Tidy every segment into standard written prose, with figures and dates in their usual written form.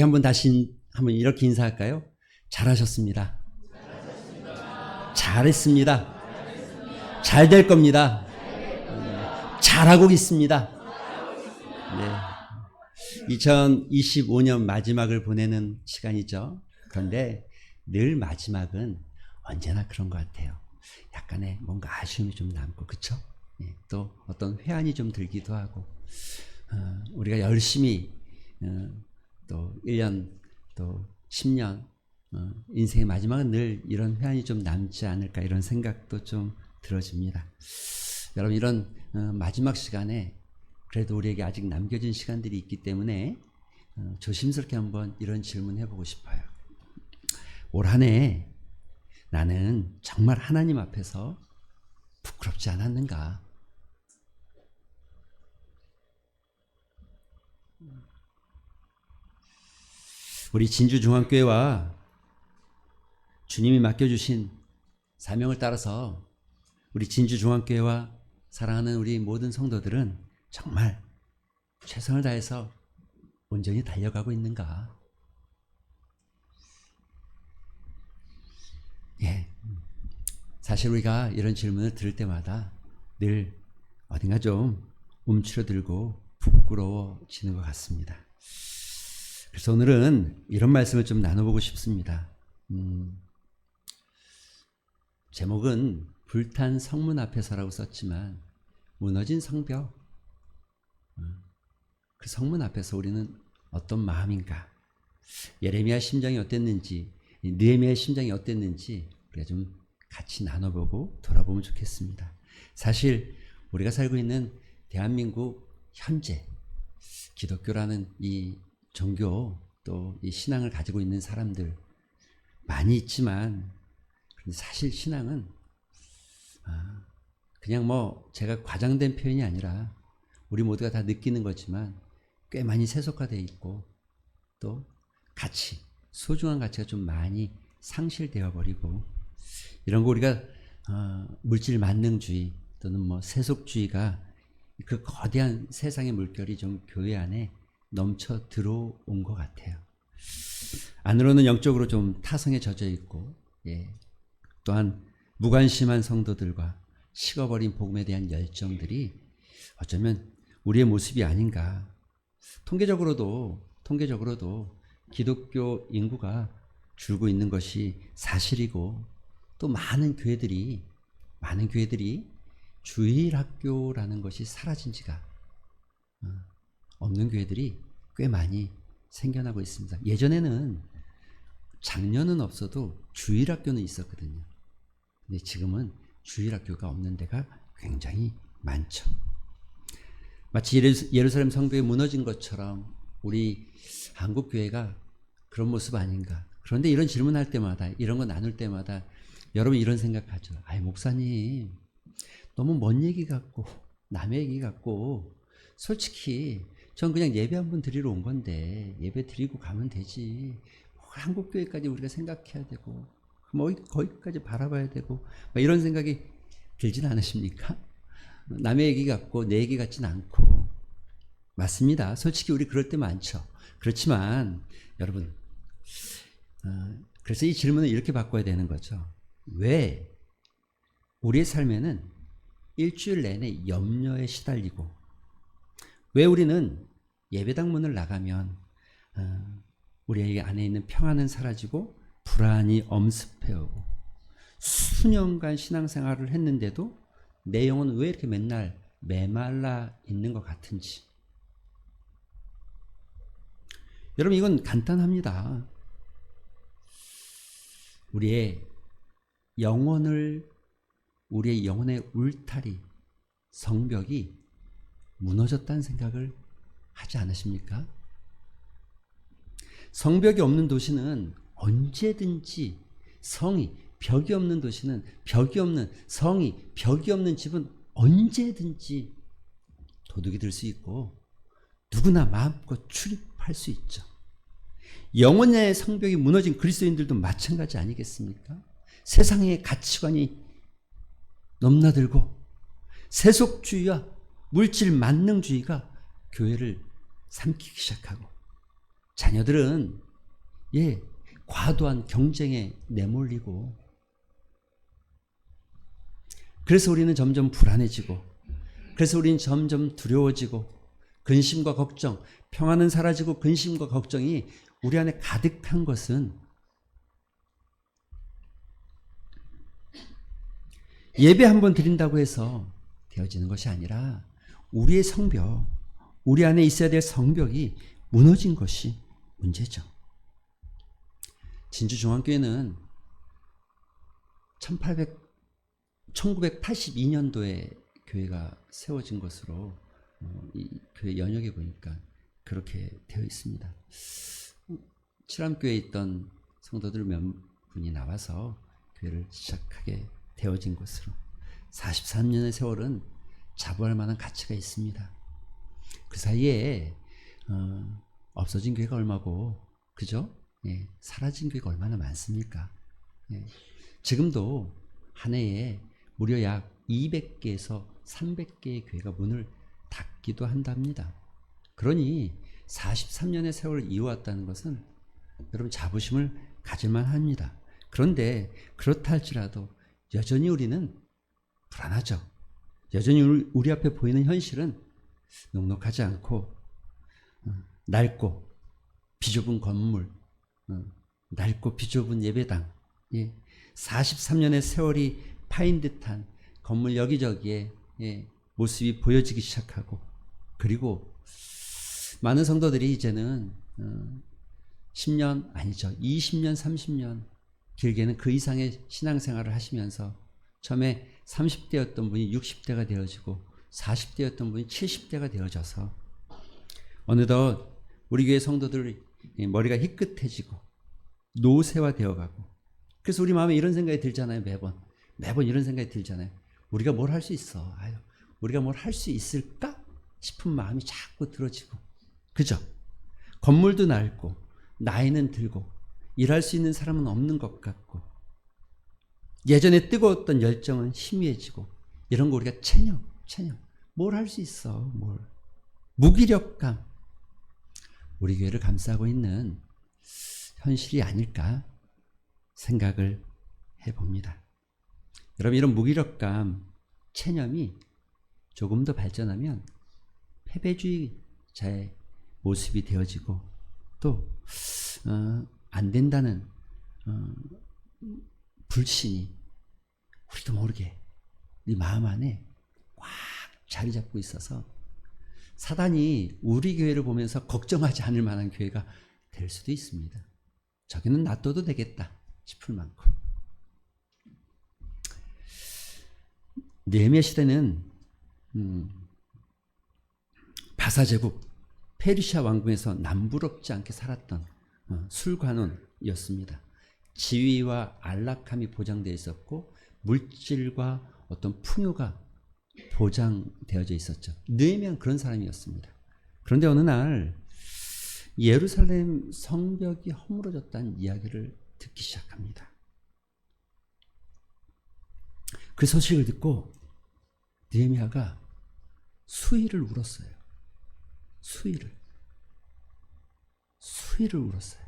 한번 다시 한번 이렇게 인사할까요? 잘하셨습니다. 잘했습니다. 잘 될 겁니다. 잘하고 있습니다. 네. 2025년 마지막을 보내는 시간이죠. 그런데 늘 마지막은 언제나 그런 것 같아요. 약간의 뭔가 아쉬움이 좀 남고, 그쵸? 네. 또 어떤 회한이 좀 들기도 하고, 우리가 열심히 또 1년 또 10년 인생의 마지막은 늘 이런 회한이 좀 남지 않을까, 이런 생각도 좀 들어집니다. 여러분, 이런 마지막 시간에 그래도 우리에게 아직 남겨진 시간들이 있기 때문에 조심스럽게 한번 이런 질문 해보고 싶어요. 올 한 해 나는 정말 하나님 앞에서 부끄럽지 않았는가? 우리 진주중앙교회와 주님이 맡겨주신 사명을 따라서 우리 진주중앙교회와 사랑하는 우리 모든 성도들은 정말 최선을 다해서 온전히 달려가고 있는가? 예. 사실 우리가 이런 질문을 들을 때마다 늘 어딘가 좀 움츠러들고 부끄러워지는 것 같습니다. 그래서 오늘은 이런 말씀을 좀 나눠보고 싶습니다. 제목은 불탄 성문 앞에서라고 썼지만 무너진 성벽, 그 성문 앞에서 우리는 어떤 마음인가? 예레미야 심정이 어땠는지, 느헤미야의 심정이 어땠는지 우리가 좀 같이 나눠보고 돌아보면 좋겠습니다. 사실 우리가 살고 있는 대한민국 현재 기독교라는 이 종교, 또 이 신앙을 가지고 있는 사람들 많이 있지만, 사실 신앙은 그냥 뭐 제가 과장된 표현이 아니라 우리 모두가 다 느끼는 거지만 꽤 많이 세속화되어 있고, 또 가치, 소중한 가치가 좀 많이 상실되어 버리고, 이런 거 우리가 물질 만능주의 또는 뭐 세속주의가 그 거대한 세상의 물결이 좀 교회 안에 넘쳐 들어온 것 같아요. 안으로는 영적으로 좀 타성에 젖어 있고, 예, 또한 무관심한 성도들과 식어버린 복음에 대한 열정들이 어쩌면 우리의 모습이 아닌가. 통계적으로도 기독교 인구가 줄고 있는 것이 사실이고, 또 많은 교회들이 주일학교라는 것이 사라진 지가 없는 교회들이 꽤 많이 생겨나고 있습니다. 예전에는 작년은 없어도 주일학교는 있었거든요. 근데 지금은 주일학교가 없는 데가 굉장히 많죠. 마치 예루살렘 성벽이 무너진 것처럼 우리 한국교회가 그런 모습 아닌가. 그런데 이런 질문할 때마다, 이런 거 나눌 때마다 여러분 이런 생각하죠. 아이, 목사님 너무 먼 얘기 같고 남의 얘기 같고, 솔직히 전 그냥 예배 한번 드리러 온 건데 예배 드리고 가면 되지, 한국교회까지 우리가 생각해야 되고 뭐 거기까지 바라봐야 되고, 막 이런 생각이 들진 않으십니까? 남의 얘기 같고 내 얘기 같진 않고. 맞습니다. 솔직히 우리 그럴 때 많죠. 그렇지만 여러분, 그래서 이 질문을 이렇게 바꿔야 되는 거죠. 왜 우리의 삶에는 일주일 내내 염려에 시달리고, 왜 우리는 예배당 문을 나가면 우리 안에 있는 평안은 사라지고 불안이 엄습해오고, 수년간 신앙생활을 했는데도 내 영혼은 왜 이렇게 맨날 메말라 있는 것 같은지. 여러분, 이건 간단합니다. 우리의 영혼의 울타리, 성벽이 무너졌다는 생각을 하지 않으십니까? 성벽이 없는 도시는 언제든지 벽이 없는 도시는, 벽이 없는 집은 언제든지 도둑이 들 수 있고 누구나 마음껏 출입할 수 있죠. 영혼의 성벽이 무너진 그리스도인들도 마찬가지 아니겠습니까? 세상의 가치관이 넘나들고 세속주의와 물질 만능주의가 교회를 삼키기 시작하고, 자녀들은 과도한 경쟁에 내몰리고, 그래서 우리는 점점 불안해지고, 그래서 우리는 점점 두려워지고, 근심과 걱정, 평안은 사라지고 근심과 걱정이 우리 안에 가득한 것은 예배 한번 드린다고 해서 되어지는 것이 아니라 우리의 성벽, 우리 안에 있어야 될 성벽이 무너진 것이 문제죠. 진주중앙교회는 1982년도에 교회가 세워진 것으로 이 교회 연역에 보니까 그렇게 되어 있습니다. 칠암교회에 있던 성도들 몇 분이 나와서 교회를 시작하게 되어진 것으로 43년의 세월은 자부할 만한 가치가 있습니다. 그 사이에 없어진 교회가 얼마고, 그죠? 사라진 교회가 얼마나 많습니까? 지금도 한 해에 무려 약 200개에서 300개의 교회가 문을 닫기도 한답니다. 그러니 43년의 세월을 이어왔다는 것은 여러분 자부심을 가질만 합니다. 그런데 그렇다 할지라도 여전히 우리는 불안하죠. 여전히 우리 앞에 보이는 현실은 넉넉하지 않고, 낡고 비좁은 건물, 낡고 비좁은 예배당, 43년의 세월이 파인 듯한 건물 여기저기에 모습이 보여지기 시작하고, 그리고 많은 성도들이 이제는 10년 아니죠, 20년 30년 길게는 그 이상의 신앙생활을 하시면서 처음에 30대였던 분이 60대가 되어지고 40대였던 분이 70대가 되어져서 어느덧 우리 교회 성도들 머리가 희끗해지고 노쇠화되어가고, 그래서 우리 마음에 이런 생각이 들잖아요. 매번 이런 생각이 들잖아요. 우리가 뭘 할 수 있어? 우리가 뭘 할 수 있을까 싶은 마음이 자꾸 들어지고, 그죠? 건물도 낡고 나이는 들고 일할 수 있는 사람은 없는 것 같고, 예전에 뜨거웠던 열정은 희미해지고, 이런 거 우리가 체념 뭘 할 수 있어, 무기력감, 우리 교회를 감싸고 있는 현실이 아닐까 생각을 해봅니다. 여러분, 이런 무기력감, 체념이 조금 더 발전하면 패배주의자의 모습이 되어지고, 또 안 된다는 불신이 우리도 모르게 우리 마음 안에 꽉 자리 잡고 있어서 사단이 우리 교회를 보면서 걱정하지 않을 만한 교회가 될 수도 있습니다. 저기는 놔둬도 되겠다 싶을 만큼. 느헤미야 시대는 바사 제국 페르시아 왕궁에서 남부럽지 않게 살았던 술관원이었습니다. 지위와 안락함이 보장되어 있었고 물질과 어떤 풍요가 보장되어져 있었죠. 느헤미야는 그런 사람이었습니다. 그런데 어느 날 예루살렘 성벽이 허물어졌다는 이야기를 듣기 시작합니다. 그 소식을 듣고 느헤미야가 수위를 울었어요. 수위를 울었어요.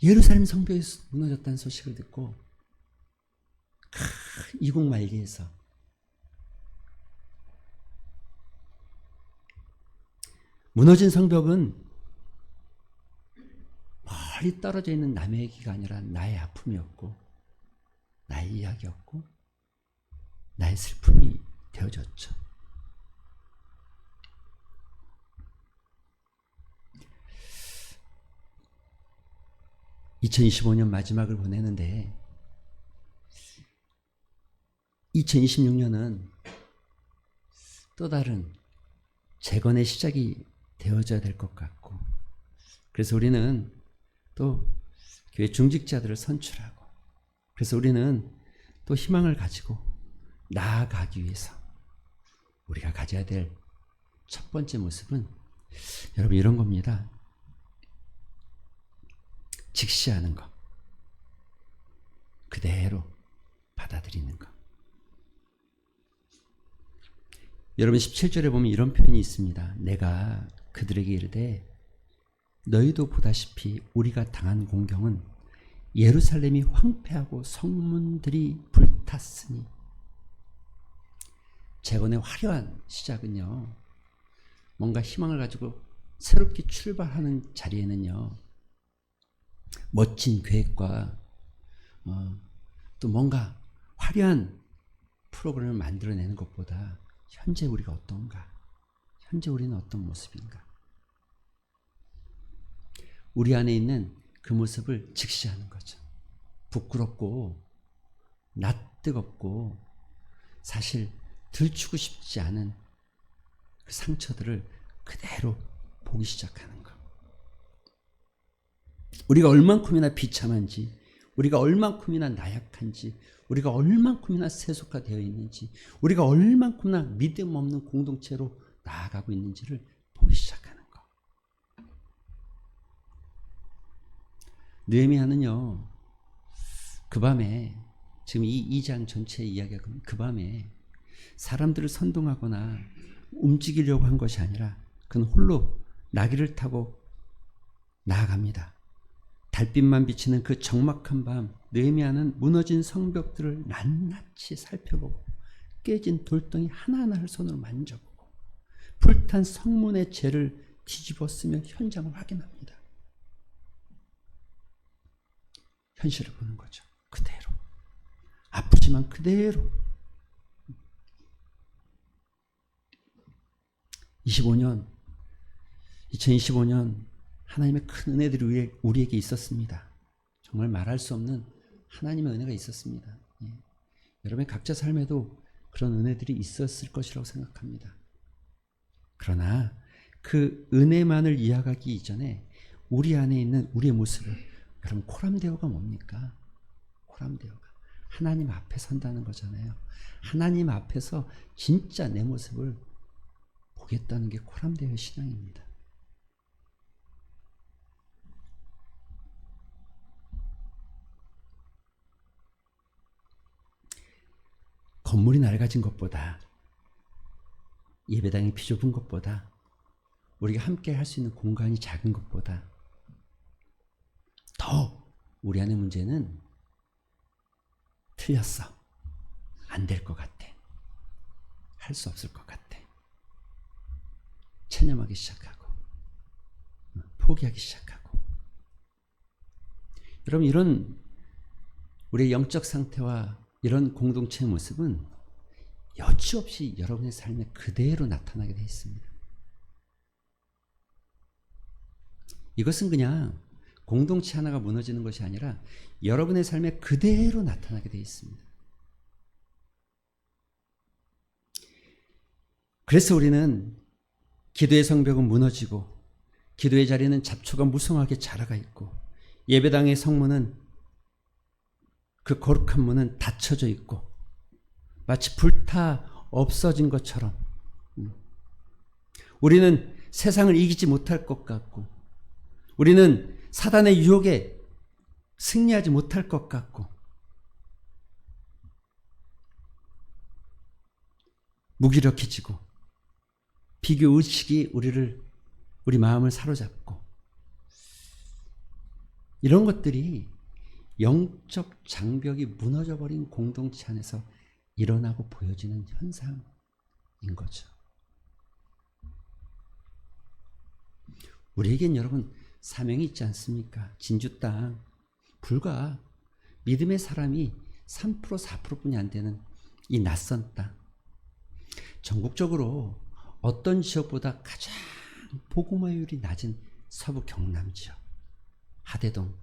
예루살렘 성벽이 무너졌다는 소식을 듣고 이국 말기에서 무너진 성벽은 멀리 떨어져 있는 남의 얘기가 아니라 나의 아픔이었고, 나의 이야기였고, 나의 슬픔이 되어졌죠. (2025년) 마지막을 보내는데 2026년은 또 다른 재건의 시작이 되어져야 될 것 같고, 그래서 우리는 또 교회 중직자들을 선출하고, 그래서 우리는 또 희망을 가지고 나아가기 위해서 우리가 가져야 될 첫 번째 모습은 여러분 이런 겁니다. 직시하는 것, 그대로 받아들이는 것. 여러분 17절에 보면 이런 표현이 있습니다. 내가 그들에게 이르되 너희도 보다시피 우리가 당한 공경은 예루살렘이 황폐하고 성문들이 불탔으니. 재건의 화려한 시작은요, 뭔가 희망을 가지고 새롭게 출발하는 자리에는요, 멋진 계획과 또 뭔가 화려한 프로그램을 만들어내는 것보다 현재 우리가 어떤가, 현재 우리는 어떤 모습인가, 우리 안에 있는 그 모습을 직시하는 거죠. 부끄럽고 낯뜨겁고 사실 들추고 싶지 않은 그 상처들을 그대로 보기 시작하는 것. 우리가 얼만큼이나 비참한지, 우리가 얼만큼이나 나약한지, 우리가 얼만큼이나 세속화되어 있는지, 우리가 얼만큼이나 믿음 없는 공동체로 나아가고 있는지를 보기 시작하는 것. 느헤미야는요, 그 밤에, 지금 이 2장 전체의 이야기가 그 밤에 사람들을 선동하거나 움직이려고 한 것이 아니라 그는 홀로 나귀를 타고 나아갑니다. 달빛만 비치는 그 적막한 밤, 느헤미야는 무너진 성벽들을 낱낱이 살펴보고 깨진 돌덩이 하나하나를 손으로 만져보고 불탄 성문의 재를 뒤집어 쓰며 현장을 확인합니다. 현실을 보는 거죠. 그대로. 아프지만 그대로. 2025년 하나님의 큰 은혜들이 우리에게 있었습니다. 정말 말할 수 없는 하나님의 은혜가 있었습니다. 예. 여러분의 각자 삶에도 그런 은혜들이 있었을 것이라고 생각합니다. 그러나 그 은혜만을 이어가기 이전에 우리 안에 있는 우리의 모습을, 여러분 코람데오가 뭡니까? 코람데오가 하나님 앞에 선다는 거잖아요. 하나님 앞에서 진짜 내 모습을 보겠다는 게 코람데오의 신앙입니다. 건물이 낡아진 것보다, 예배당이 비좁은 것보다, 우리가 함께 할 수 있는 공간이 작은 것보다 더 우리 안의 문제는 틀렸어, 안 될 것 같아, 할 수 없을 것 같아, 체념하기 시작하고 포기하기 시작하고. 여러분, 이런 우리의 영적 상태와 이런 공동체의 모습은 여지없이 여러분의 삶에 그대로 나타나게 되어 있습니다. 이것은 그냥 공동체 하나가 무너지는 것이 아니라 여러분의 삶에 그대로 나타나게 되어 있습니다. 그래서 우리는 기도의 성벽은 무너지고 기도의 자리는 잡초가 무성하게 자라가 있고 예배당의 성문은, 그 거룩한 문은 닫혀져 있고 마치 불타 없어진 것처럼 우리는 세상을 이기지 못할 것 같고 우리는 사단의 유혹에 승리하지 못할 것 같고 무기력해지고 비교 의식이 우리 마음을 사로잡고, 이런 것들이 영적 장벽이 무너져버린 공동체 안에서 일어나고 보여지는 현상인 거죠. 우리에겐 여러분 사명이 있지 않습니까? 진주 땅, 불과 믿음의 사람이 3% 4%뿐이 안 되는 이 낯선 땅, 전국적으로 어떤 지역보다 가장 복음화율이 낮은 서부 경남 지역, 하대동,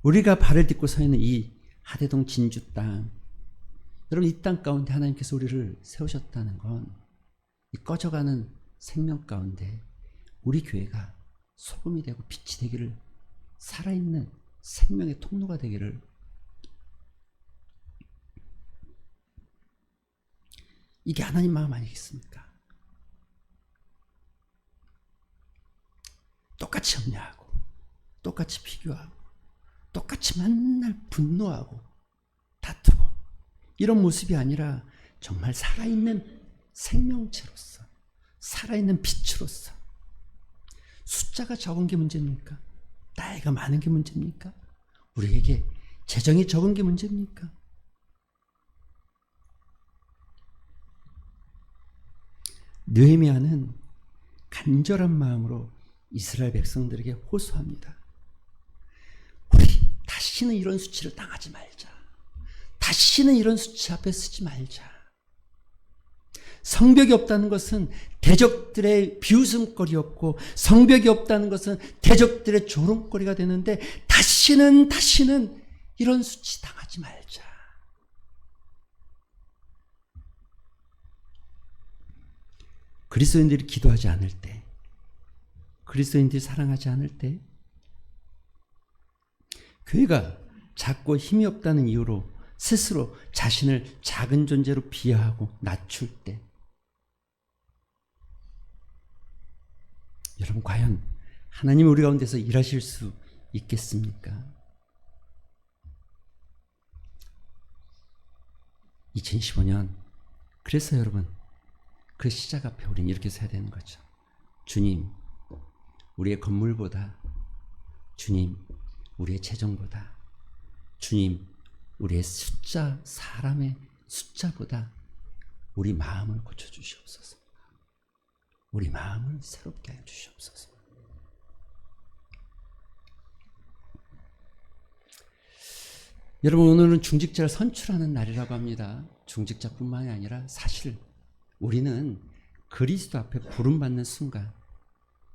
우리가 발을 딛고 서 있는 이 하대동 진주 땅, 여러분 이 땅 가운데 하나님께서 우리를 세우셨다는 건 이 꺼져가는 생명 가운데 우리 교회가 소금이 되고 빛이 되기를, 살아있는 생명의 통로가 되기를, 이게 하나님 마음 아니겠습니까? 똑같이 염려하고 똑같이 비교하고 똑같이 맨날 분노하고 다투고 이런 모습이 아니라 정말 살아있는 생명체로서, 살아있는 빛으로서. 숫자가 적은 게 문제입니까? 나이가 많은 게 문제입니까? 우리에게 재정이 적은 게 문제입니까? 느헤미야는 간절한 마음으로 이스라엘 백성들에게 호소합니다. 우리 다시는 이런 수치를 당하지 말자. 다시는 이런 수치 앞에 서지 말자. 성벽이 없다는 것은 대적들의 비웃음거리였고, 성벽이 없다는 것은 대적들의 조롱거리가 되는데, 다시는 이런 수치 당하지 말자. 그리스도인들이 기도하지 않을 때, 그리스도인들이 사랑하지 않을 때, 교회가 작고 힘이 없다는 이유로 스스로 자신을 작은 존재로 비하하고 낮출 때, 여러분 과연 하나님이 우리 가운데서 일하실 수 있겠습니까? 2015년, 그래서 여러분 그 시작 앞에 우리는 이렇게 서야 되는 거죠. 주님, 우리의 건물보다, 주님, 우리의 재정보다, 주님, 우리의 숫자, 사람의 숫자보다 우리 마음을 고쳐주시옵소서. 우리 마음을 새롭게 하여 주시옵소서. 여러분, 오늘은 중직자를 선출하는 날이라고 합니다. 중직자뿐만이 아니라 사실 우리는 그리스도 앞에 부름받는 순간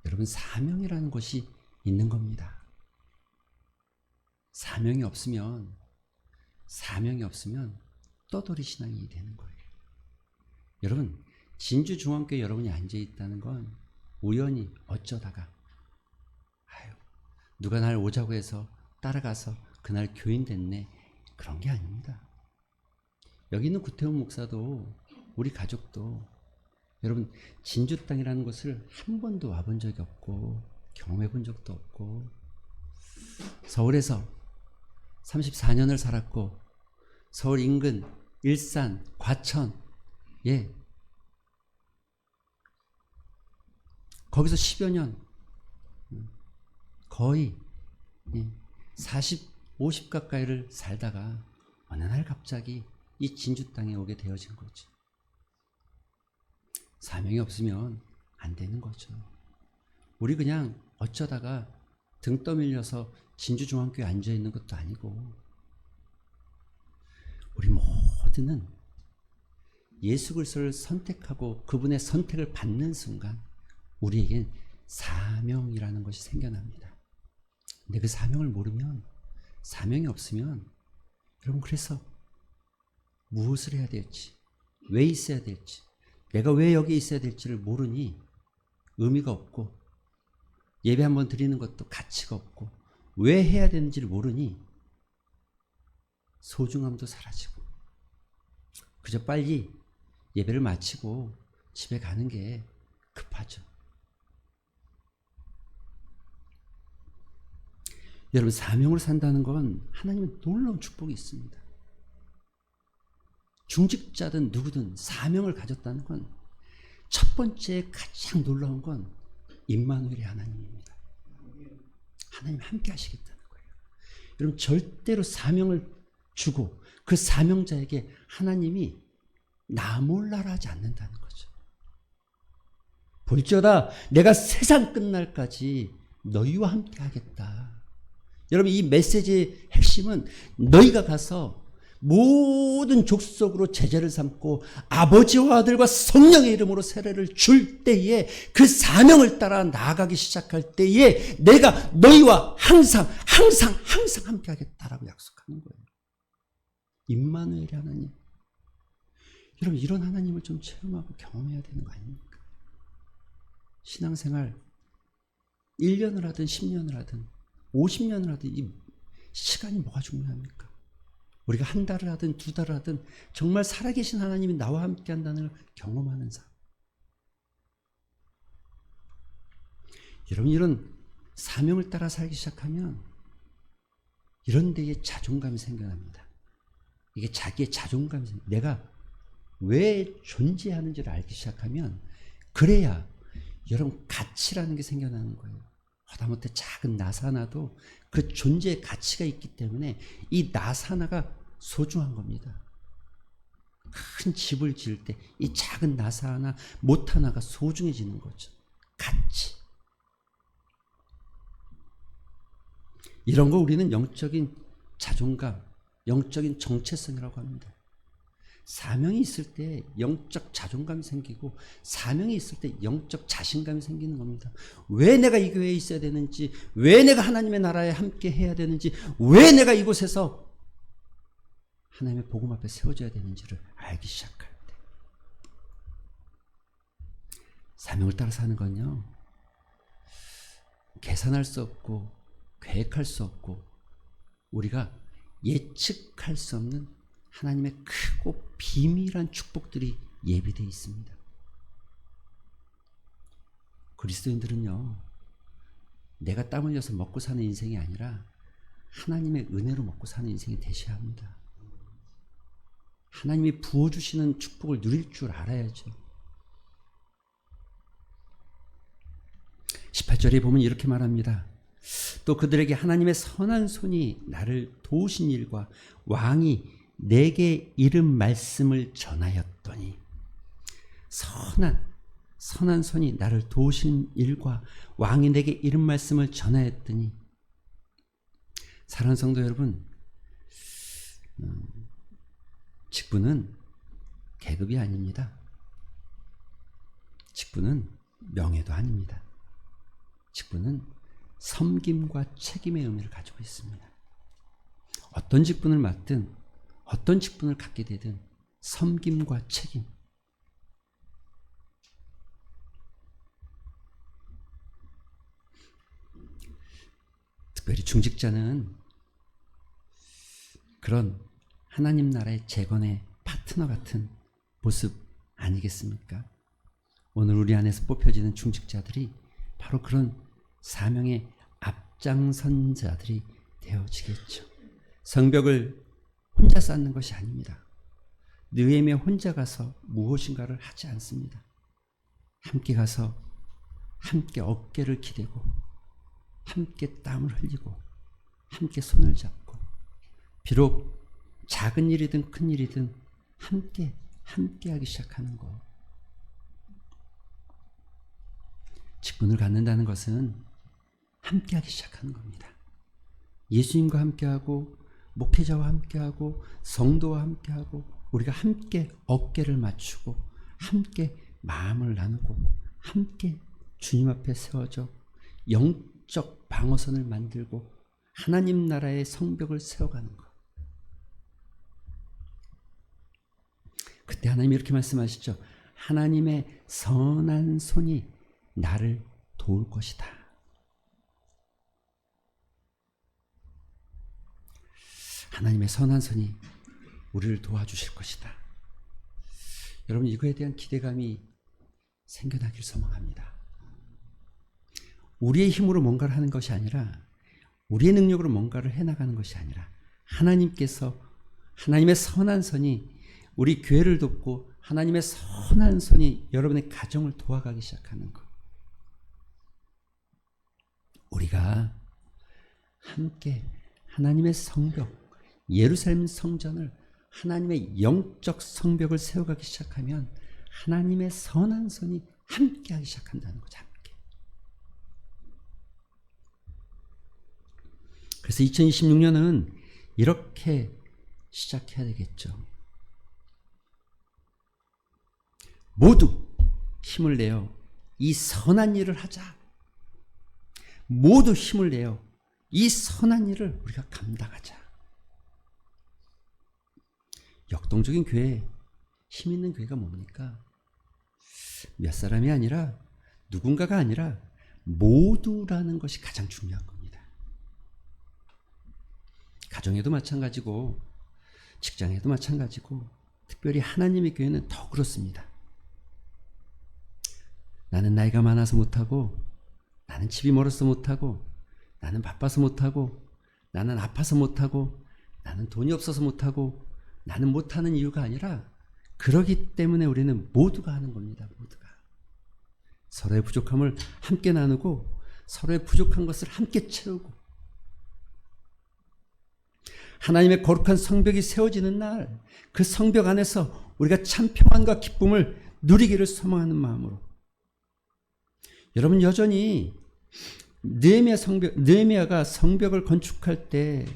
여러분 사명이라는 것이 있는 겁니다. 사명이 없으면 떠돌이 신앙이 되는 거예요. 여러분, 진주중앙교회 여러분이 앉아있다는 건 우연히 어쩌다가 누가 날 오자고 해서 따라가서 그날 교인 됐네, 그런 게 아닙니다. 여기 있는 구태훈 목사도 우리 가족도 여러분 진주 땅이라는 곳을 한 번도 와본 적이 없고 경험해 본 적도 없고, 서울에서 34년을 살았고 서울 인근 일산, 과천, 거기서 10여 년 거의 40, 50 가까이를 살다가 어느 날 갑자기 이 진주 땅에 오게 되어진 거죠. 사명이 없으면 안 되는 거죠. 우리 그냥 어쩌다가 등 떠밀려서 진주중앙교회에 앉아있는 것도 아니고, 우리 모두는 예수 그리스도를 선택하고 그분의 선택을 받는 순간 우리에겐 사명이라는 것이 생겨납니다. 근데 그 사명을 모르면, 사명이 없으면 여러분 그래서 무엇을 해야 될지, 왜 있어야 될지, 내가 왜 여기 있어야 될지를 모르니 의미가 없고, 예배 한번 드리는 것도 가치가 없고, 왜 해야 되는지를 모르니 소중함도 사라지고, 그저 빨리 예배를 마치고 집에 가는 게 급하죠. 여러분, 사명으로 산다는 건 하나님의 놀라운 축복이 있습니다. 중직자든 누구든 사명을 가졌다는 건 첫 번째 가장 놀라운 건 임마누엘의 하나님입니다. 하나님 함께 하시겠다는 거예요. 여러분, 절대로 사명을 주고 그 사명자에게 하나님이 나 몰라라 하지 않는다는 거죠. 볼지어다 내가 세상 끝날까지 너희와 함께 하겠다. 여러분, 이 메시지의 핵심은 너희가 가서 모든 족속으로 제자를 삼고 아버지와 아들과 성령의 이름으로 세례를 줄 때에, 그 사명을 따라 나아가기 시작할 때에 내가 너희와 항상 함께 하겠다라고 약속하는 거예요. 임마누엘의 하나님. 여러분, 이런 하나님을 좀 체험하고 경험해야 되는 거 아닙니까? 신앙생활 1년을 하든 10년을 하든 50년을 하든 이 시간이 뭐가 중요합니까? 우리가 한 달을 하든 두 달을 하든 정말 살아계신 하나님이 나와 함께 한다는 걸 경험하는 삶. 여러분, 이런 사명을 따라 살기 시작하면 이런 데에 자존감이 생겨납니다. 이게 자기의 자존감이 생깁니다. 왜 존재하는지를 알기 시작하면 그래야 여러분 가치라는 게 생겨나는 거예요. 하다못해 작은 나사 하나도 그 존재의 가치가 있기 때문에 이 나사 하나가 소중한 겁니다. 큰 집을 지을 때 이 작은 나사 하나, 못 하나가 소중해지는 거죠. 가치. 이런 거 우리는 영적인 자존감, 영적인 정체성이라고 합니다. 사명이 있을 때 영적 자존감이 생기고 사명이 있을 때 영적 자신감이 생기는 겁니다. 왜 내가 이 교회에 있어야 되는지, 왜 내가 하나님의 나라에 함께 해야 되는지, 왜 내가 이곳에서 하나님의 복음 앞에 세워져야 되는지를 알기 시작할 때, 사명을 따라 사는 건요, 계산할 수 없고 계획할 수 없고 우리가 예측할 수 없는 하나님의 크고 비밀한 축복들이 예비되어 있습니다. 그리스도인들은요, 내가 땀 흘려서 먹고 사는 인생이 아니라 하나님의 은혜로 먹고 사는 인생이 되셔야 합니다. 하나님이 부어주시는 축복을 누릴 줄 알아야죠. 18절에 보면 이렇게 말합니다. 또 그들에게 하나님의 선한 손이 나를 도우신 일과 왕이 내게 이른 말씀을 전하였더니, 선한 손이 나를 도우신 일과 왕이 내게 이른 말씀을 전하였더니, 사랑하는 성도 여러분, 직분은 계급이 아닙니다. 직분은 명예도 아닙니다. 직분은 섬김과 책임의 의미를 가지고 있습니다. 어떤 직분을 맡든 어떤 직분을 갖게 되든 섬김과 책임. 특별히 중직자는 그런 하나님 나라의 재건의 파트너 같은 모습 아니겠습니까? 오늘 우리 안에서 뽑혀지는 중직자들이 바로 그런 사명의 앞장선자들이 되어지겠죠. 성벽을 혼자 쌓는 것이 아닙니다. 느헤미야 혼자 가서 무엇인가를 하지 않습니다. 함께 가서 함께 어깨를 기대고 함께 땀을 흘리고 함께 손을 잡고, 비록 작은 일이든 큰 일이든 함께 하기 시작하는 것. 직분을 갖는다는 것은 함께 하기 시작하는 겁니다. 예수님과 함께하고 목회자와 함께하고 성도와 함께하고 우리가 함께 어깨를 맞추고 함께 마음을 나누고 함께 주님 앞에 세워져 영적 방어선을 만들고 하나님 나라의 성벽을 세워가는 것. 그때 하나님이 이렇게 말씀하시죠. 하나님의 선한 손이 나를 도울 것이다. 하나님의 선한 손이 우리를 도와주실 것이다. 여러분, 이거에 대한 기대감이 생겨나길 소망합니다. 우리의 힘으로 뭔가를 하는 것이 아니라, 우리의 능력으로 뭔가를 해나가는 것이 아니라, 하나님께서, 하나님의 선한 손이 우리 교회를 돕고 하나님의 선한 손이 여러분의 가정을 도와가기 시작하는 것. 우리가 함께 하나님의 성벽, 예루살렘 성전을, 하나님의 영적 성벽을 세워가기 시작하면 하나님의 선한 손이 함께하기 시작한다는 거죠. 함께. 그래서 2026년은 이렇게 시작해야 되겠죠. 모두 힘을 내어 이 선한 일을 하자. 모두 힘을 내어 이 선한 일을 우리가 감당하자. 역동적인 교회, 힘 있는 교회가 뭡니까? 몇 사람이 아니라, 누군가가 아니라 모두라는 것이 가장 중요한 겁니다. 가정에도 마찬가지고 직장에도 마찬가지고 특별히 하나님의 교회는 더 그렇습니다. 나는 나이가 많아서 못하고, 나는 집이 멀어서 못하고, 나는 바빠서 못하고, 나는 아파서 못하고, 나는 돈이 없어서 못하고, 나는 못하는 이유가 아니라 그러기 때문에 우리는 모두가 하는 겁니다. 모두가. 서로의 부족함을 함께 나누고 서로의 부족한 것을 함께 채우고 하나님의 거룩한 성벽이 세워지는 날 그 성벽 안에서 우리가 참 평안과 기쁨을 누리기를 소망하는 마음으로 여러분 여전히 느헤미야가 성벽을 건축할 때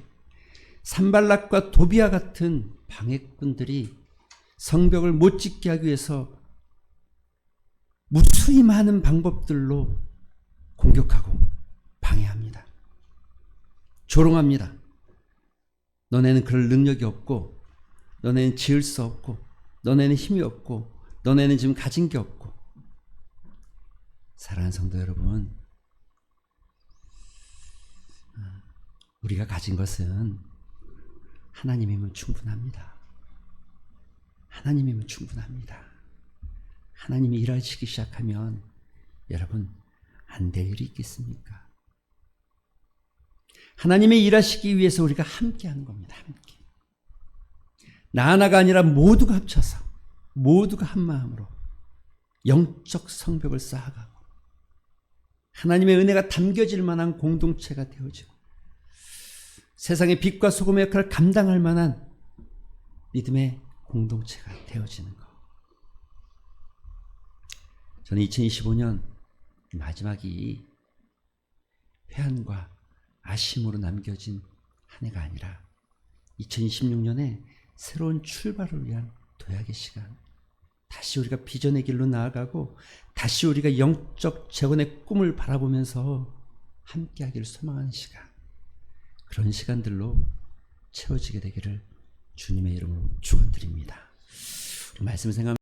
산발락과 도비아 같은 방해꾼들이 성벽을 못 짓게 하기 위해서 무수히 많은 방법들로 공격하고 방해합니다. 조롱합니다. 너네는 그럴 능력이 없고 너네는 지을 수 없고 너네는 힘이 없고 너네는 지금 가진 게 없고. 사랑하는 성도 여러분, 우리가 가진 것은 하나님이면 충분합니다. 하나님이면 충분합니다. 하나님이 일하시기 시작하면 여러분 안 될 일이 있겠습니까? 하나님의 일하시기 위해서 우리가 함께 하는 겁니다. 함께. 나 하나가 아니라 모두가 합쳐서 모두가 한 마음으로 영적 성벽을 쌓아가고 하나님의 은혜가 담겨질 만한 공동체가 되어지고 세상의 빛과 소금의 역할을 감당할 만한 믿음의 공동체가 되어지는 것. 저는 2025년 마지막이 회한과 아쉬움으로 남겨진 한 해가 아니라 2026년에 새로운 출발을 위한 도약의 시간, 다시 우리가 비전의 길로 나아가고 다시 우리가 영적 재건의 꿈을 바라보면서 함께하기를 소망하는 시간, 그런 시간들로 채워지게 되기를 주님의 이름으로 축원드립니다. 말씀 생각